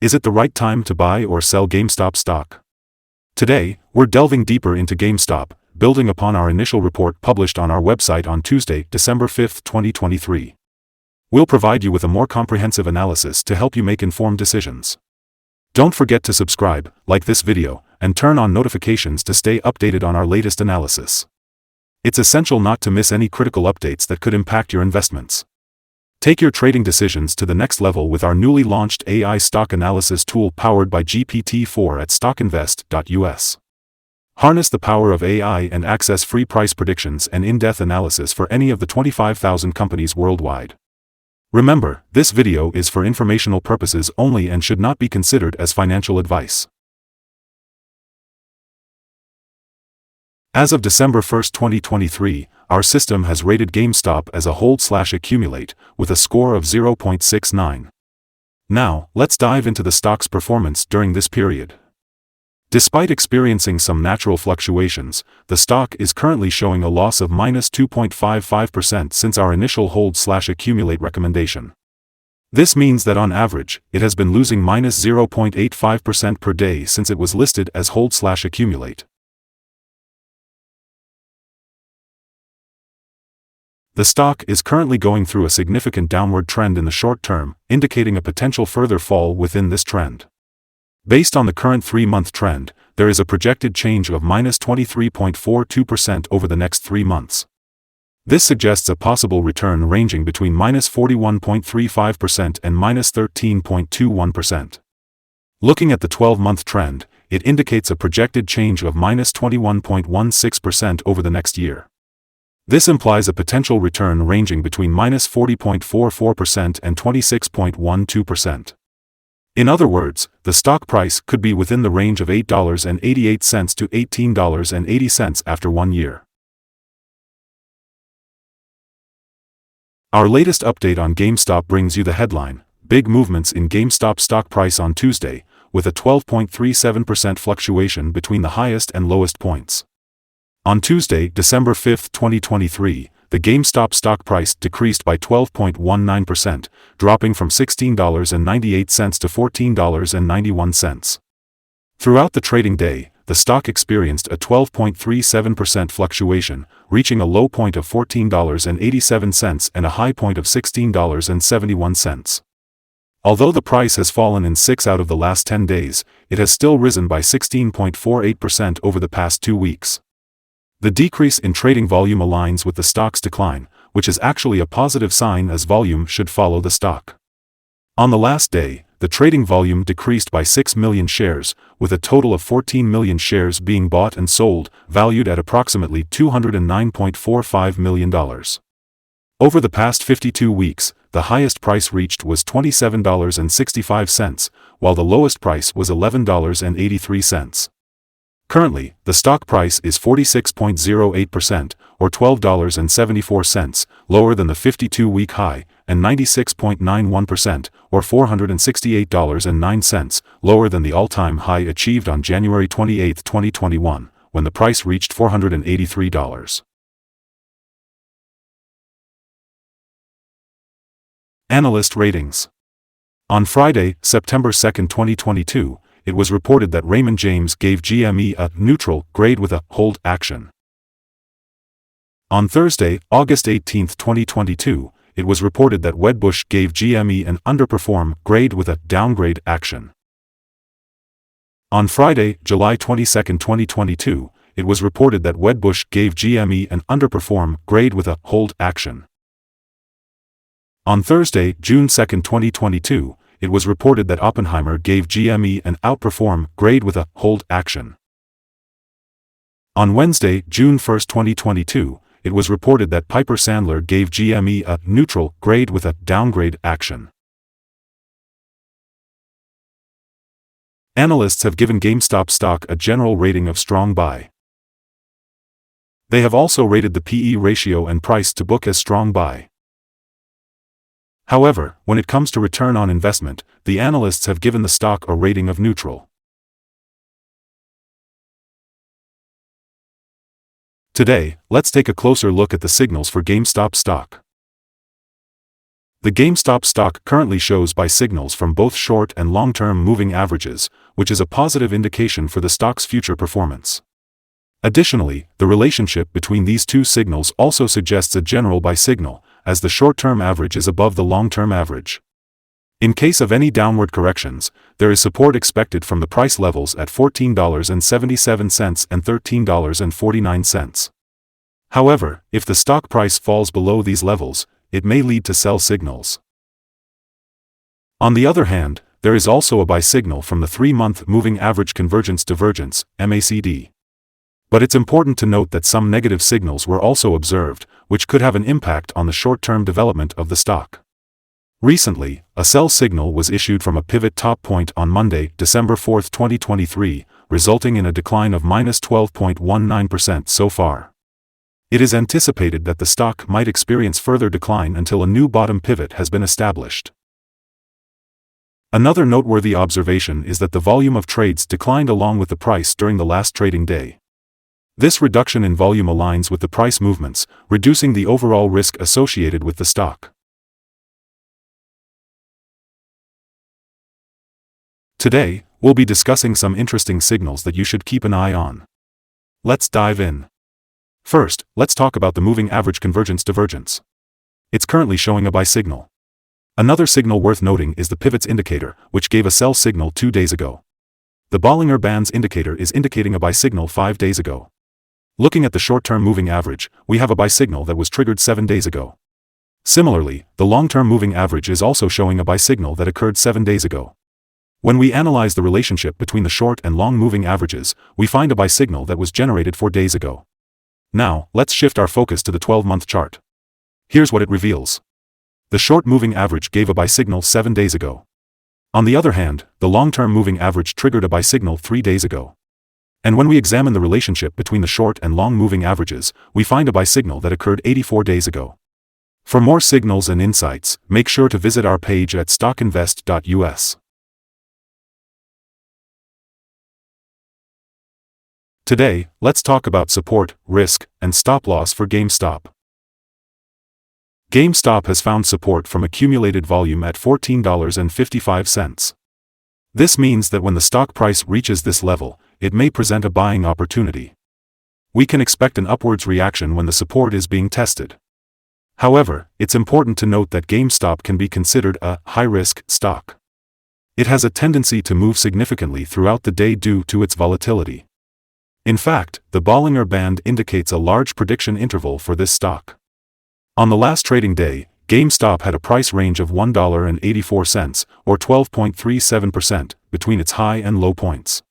Is it the right time to buy or sell GameStop stock? Today, we're delving deeper into GameStop, building upon our initial report published on our website on Tuesday, December 5, 2023. We'll provide you with a more comprehensive analysis to help you make informed decisions. Don't forget to subscribe, like this video, and turn on notifications to stay updated on our latest analysis. It's essential not to miss any critical updates that could impact your investments. Take your trading decisions to the next level with our newly launched AI stock analysis tool powered by GPT-4 at StockInvest.us. Harness the power of AI and access free price predictions and in-depth analysis for any of the 25,000 companies worldwide. Remember, this video is for informational purposes only and should not be considered as financial advice. As of December 1, 2023, our system has rated GameStop as a hold/accumulate, with a score of 0.69. Now, let's dive into the stock's performance during this period. Despite experiencing some natural fluctuations, the stock is currently showing a loss of -2.55% since our initial hold/accumulate recommendation. This means that on average, it has been losing -0.85% per day since it was listed as hold/accumulate. The stock is currently going through a significant downward trend in the short term, indicating a potential further fall within this trend. Based on the current 3-month trend, there is a projected change of -23.42% over the next 3 months. This suggests a possible return ranging between -41.35% and -13.21%. Looking at the 12-month trend, it indicates a projected change of -21.16% over the next year. This implies a potential return ranging between -40.44% and 26.12%. In other words, the stock price could be within the range of $8.88 to $18.80 after 1 year. Our latest update on GameStop brings you the headline, Big Movements in GameStop Stock Price on Tuesday, with a 12.37% fluctuation between the highest and lowest points. On Tuesday, December 5, 2023, the GameStop stock price decreased by 12.19%, dropping from $16.98 to $14.91. Throughout the trading day, the stock experienced a 12.37% fluctuation, reaching a low point of $14.87 and a high point of $16.71. Although the price has fallen in 6 out of the last 10 days, it has still risen by 16.48% over the past 2 weeks. The decrease in trading volume aligns with the stock's decline, which is actually a positive sign as volume should follow the stock. On the last day, the trading volume decreased by 6 million shares, with a total of 14 million shares being bought and sold, valued at approximately $209.45 million. Over the past 52 weeks, the highest price reached was $27.65, while the lowest price was $11.83. Currently, the stock price is 46.08%, or $12.74, lower than the 52-week high, and 96.91%, or $468.09, lower than the all-time high achieved on January 28, 2021, when the price reached $483. Analyst ratings. On Friday, September 2, 2022, it was reported that Raymond James gave GME a neutral grade with a hold action. On Thursday, August 18, 2022, it was reported that Wedbush gave GME an underperform grade with a downgrade action. On Friday, July 22, 2022, it was reported that Wedbush gave GME an underperform grade with a hold action. On Thursday, June 2, 2022, it was reported that Oppenheimer gave GME an outperform grade with a hold action. On Wednesday, June 1, 2022, it was reported that Piper Sandler gave GME a neutral grade with a downgrade action. Analysts have given GameStop stock a general rating of strong buy. They have also rated the PE ratio and price to book as strong buy. However, when it comes to return on investment, the analysts have given the stock a rating of neutral. Today, let's take a closer look at the signals for GameStop stock. The GameStop stock currently shows buy signals from both short and long-term moving averages, which is a positive indication for the stock's future performance. Additionally, the relationship between these two signals also suggests a general buy signal, as the short-term average is above the long-term average. In case of any downward corrections, there is support expected from the price levels at $14.77 and $13.49. However, if the stock price falls below these levels, it may lead to sell signals. On the other hand, there is also a buy signal from the 3-month Moving Average Convergence Divergence, MACD. But it's important to note that some negative signals were also observed, which could have an impact on the short-term development of the stock. Recently, a sell signal was issued from a pivot top point on Monday, December 4, 2023, resulting in a decline of -12.19% so far. It is anticipated that the stock might experience further decline until a new bottom pivot has been established. Another noteworthy observation is that the volume of trades declined along with the price during the last trading day. This reduction in volume aligns with the price movements, reducing the overall risk associated with the stock. Today, we'll be discussing some interesting signals that you should keep an eye on. Let's dive in. First, let's talk about the Moving Average Convergence Divergence. It's currently showing a buy signal. Another signal worth noting is the Pivots Indicator, which gave a sell signal 2 days ago. The Bollinger Bands Indicator is indicating a buy signal 5 days ago. Looking at the short-term moving average, we have a buy signal that was triggered 7 days ago. Similarly, the long-term moving average is also showing a buy signal that occurred 7 days ago. When we analyze the relationship between the short and long moving averages, we find a buy signal that was generated 4 days ago. Now, let's shift our focus to the 12-month chart. Here's what it reveals. The short moving average gave a buy signal 7 days ago. On the other hand, the long-term moving average triggered a buy signal 3 days ago. And when we examine the relationship between the short and long moving averages, we find a buy signal that occurred 84 days ago. For more signals and insights, make sure to visit our page at StockInvest.us. Today, let's talk about support, risk, and stop-loss for GameStop. GameStop has found support from accumulated volume at $14.55. This means that when the stock price reaches this level, it may present a buying opportunity. We can expect an upwards reaction when the support is being tested. However, it's important to note that GameStop can be considered a high-risk stock. It has a tendency to move significantly throughout the day due to its volatility. In fact, the Bollinger Band indicates a large prediction interval for this stock. On the last trading day, GameStop had a price range of $1.84, or 12.37%, between its high and low points.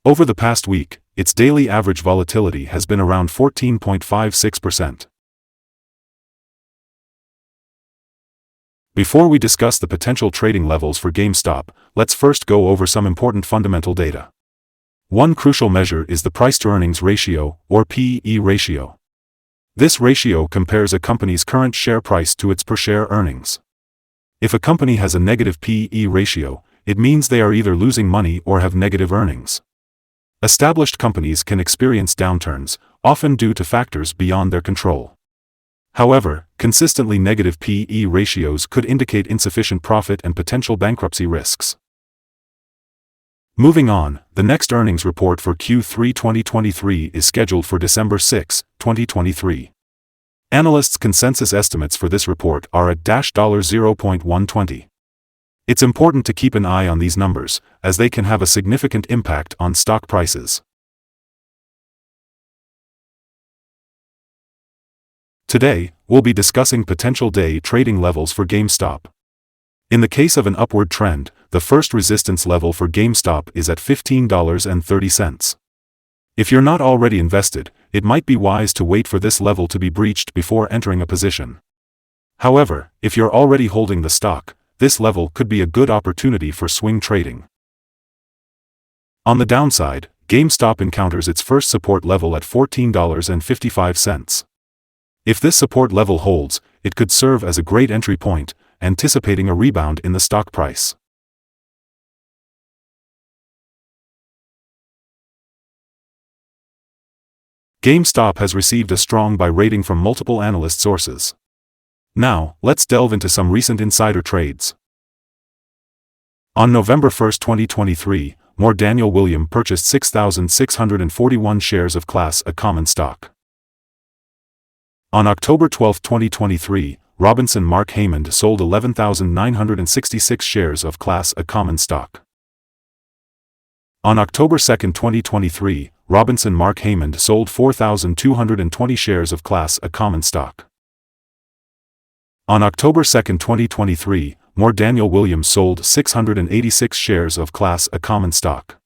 Over the past week, its daily average volatility has been around 14.56%. Before we discuss the potential trading levels for GameStop, let's first go over some important fundamental data. One crucial measure is the price-to-earnings ratio, or PE ratio. This ratio compares a company's current share price to its per-share earnings. If a company has a negative PE ratio, it means they are either losing money or have negative earnings. Established companies can experience downturns, often due to factors beyond their control. However, consistently negative PE ratios could indicate insufficient profit and potential bankruptcy risks. Moving on, the next earnings report for Q3 2023 is scheduled for December 6, 2023. Analysts' consensus estimates for this report are at $0.120. It's important to keep an eye on these numbers, as they can have a significant impact on stock prices. Today, we'll be discussing potential day trading levels for GameStop. In the case of an upward trend, the first resistance level for GameStop is at $15.30. If you're not already invested, it might be wise to wait for this level to be breached before entering a position. However, if you're already holding the stock, this level could be a good opportunity for swing trading. On the downside, GameStop encounters its first support level at $14.55. If this support level holds, it could serve as a great entry point, anticipating a rebound in the stock price. GameStop has received a strong buy rating from multiple analyst sources. Now, let's delve into some recent insider trades. On November 1, 2023, Daniel William purchased 6,641 shares of Class A common stock. On October 12, 2023, Robinson Mark Haymond sold 11,966 shares of Class A common stock. On October 2, 2023, Robinson Mark Haymond sold 4,220 shares of Class A common stock. On October 2, 2023, Daniel Williams sold 686 shares of Class A common stock.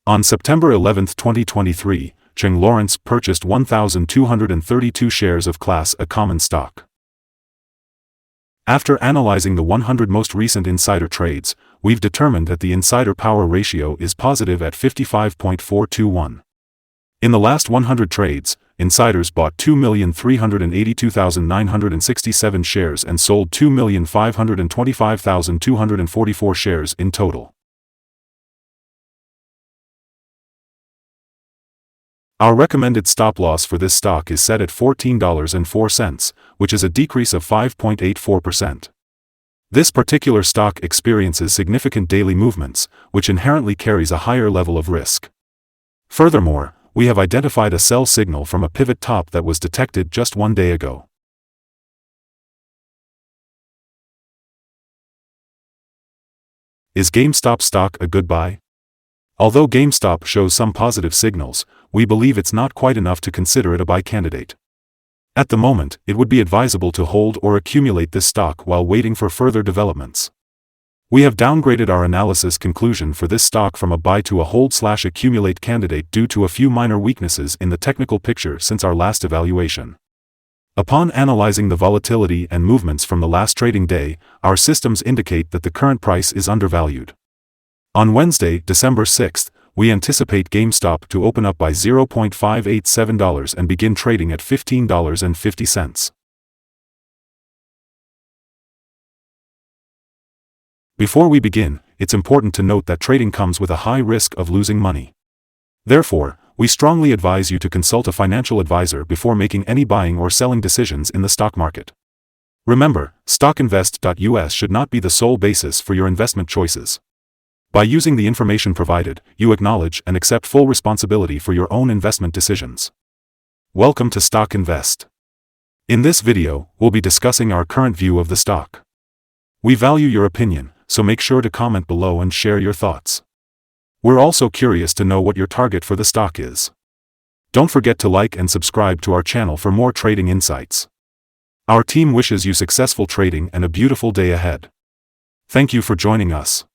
On September 11, 2023, Cheng Lawrence purchased 1,232 shares of Class A common stock. After analyzing the 100 most recent insider trades, we've determined that the insider power ratio is positive at 55.421. In the last 100 trades, insiders bought 2,382,967 shares and sold 2,525,244 shares in total. Our recommended stop loss for this stock is set at $14.04, which is a decrease of 5.84%. This particular stock experiences significant daily movements, which inherently carries a higher level of risk. Furthermore, we have identified a sell signal from a pivot top that was detected just 1 day ago. Is GameStop stock a good buy? Although GameStop shows some positive signals, we believe it's not quite enough to consider it a buy candidate. At the moment, it would be advisable to hold or accumulate this stock while waiting for further developments. We have downgraded our analysis conclusion for this stock from a buy to a hold/accumulate candidate due to a few minor weaknesses in the technical picture since our last evaluation. Upon analyzing the volatility and movements from the last trading day, our systems indicate that the current price is undervalued. On Wednesday, December 6th, we anticipate GameStop to open up by $0.587 and begin trading at $15.50. Before we begin, it's important to note that trading comes with a high risk of losing money. Therefore, we strongly advise you to consult a financial advisor before making any buying or selling decisions in the stock market. Remember, StockInvest.us should not be the sole basis for your investment choices. By using the information provided, you acknowledge and accept full responsibility for your own investment decisions. Welcome to Stock Invest. In this video, we'll be discussing our current view of the stock. We value your opinion, so make sure to comment below and share your thoughts. We're also curious to know what your target for the stock is. Don't forget to like and subscribe to our channel for more trading insights. Our team wishes you successful trading and a beautiful day ahead. Thank you for joining us.